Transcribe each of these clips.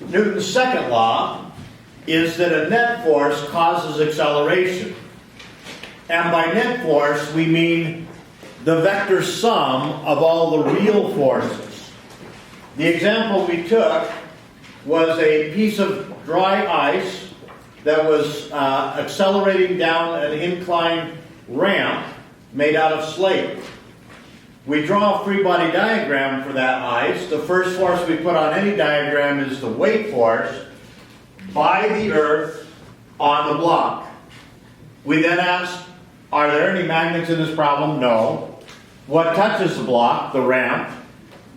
Newton's second law is that a net force causes acceleration. And by net force, we mean the vector sum of all the real forces. The example we took was a piece of dry ice that was accelerating down an inclined ramp made out of slate. We draw a free body diagram for that ice. The first force we put on any diagram is the weight force by the earth on the block. We then ask, are there any magnets in this problem? No. What touches the block? The ramp.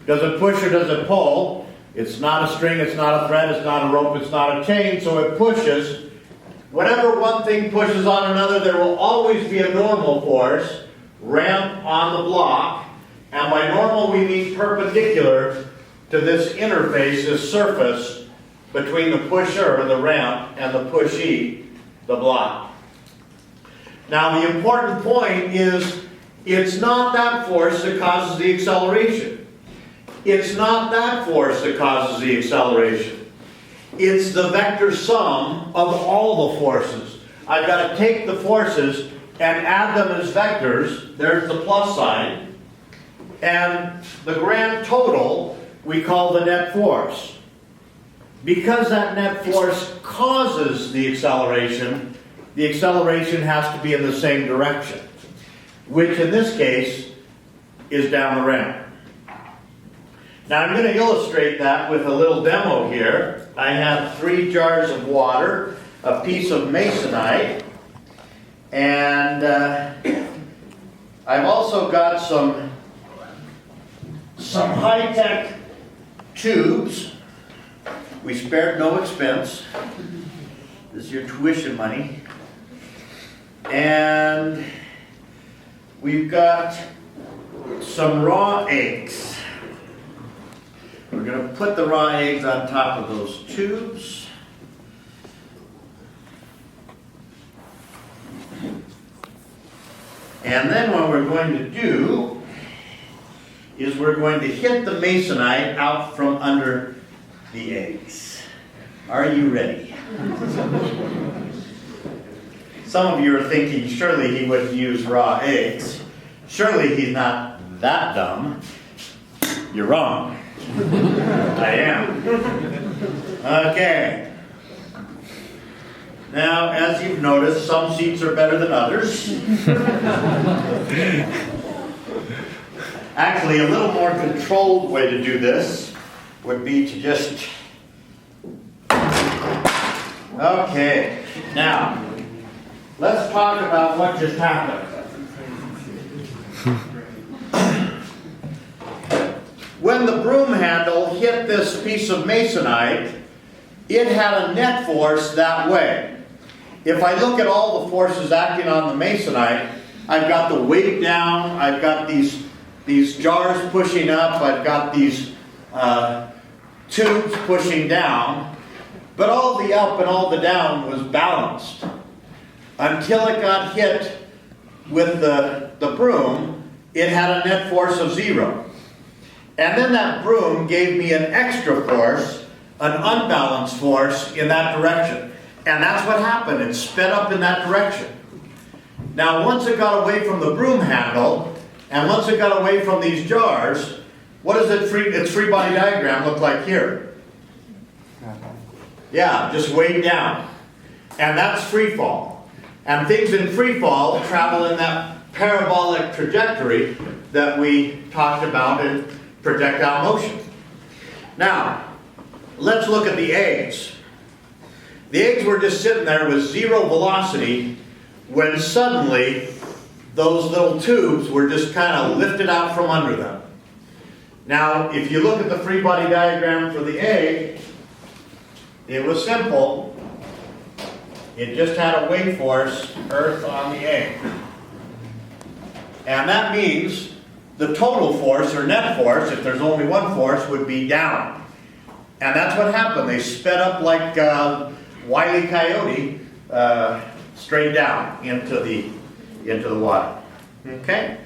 Does it push or does it pull? It's not a string, it's not a thread, it's not a rope, it's not a chain, so it pushes. Whenever one thing pushes on another, there will always be a normal force, ramp on the block. And by normal we mean perpendicular to this interface, this surface between the pusher, the ramp, and the pushee, the block. Now the important point is, it's not that force that causes the acceleration. It's not that force that causes the acceleration. It's the vector sum of all the forces. I've got to take the forces and add them as vectors. There's the plus sign. And the grand total we call the net force. Because that net force causes the acceleration has to be in the same direction, which in this case is down the ramp. Now I'm going to illustrate that with a little demo here. I have 3 jars of water, a piece of masonite, and I've also got some high-tech tubes. We spared no expense. This is your tuition money. And we've got some raw eggs. We're going to put the raw eggs on top of those tubes. And then what we're going to do is we're going to hit the masonite out from under the eggs. Are you ready? Some of you are thinking, surely he wouldn't use raw eggs. Surely he's not that dumb. You're wrong. I am. Okay. Now, as you've noticed, some seats are better than others. Actually, a little more controlled way to do this would be to just... Okay. Now, let's talk about what just happened. When the broom handle hit this piece of masonite, it had a net force that way. If I look at all the forces acting on the masonite, I've got the weight down, I've got these jars pushing up, I've got these tubes pushing down, but all the up and all the down was balanced until it got hit with the broom. It had a net force of 0. And then that broom gave me an extra force, an unbalanced force in that direction. And that's what happened. It sped up in that direction. Now, once it got away from the broom handle, and once it got away from these jars, what does its free body diagram look like here? Yeah, just way down. And that's free fall. And things in free fall travel in that parabolic trajectory that we talked about in projectile motion. Now, let's look at the eggs. The eggs were just sitting there with 0 velocity when suddenly those little tubes were just kind of lifted out from under them. Now, if you look at the free body diagram for the egg, it was simple. It just had a weight force, earth on the egg. And that means the total force, or net force, if there's only one force, would be down. And that's what happened. They sped up like Wile E. Coyote straight down into the water. Okay?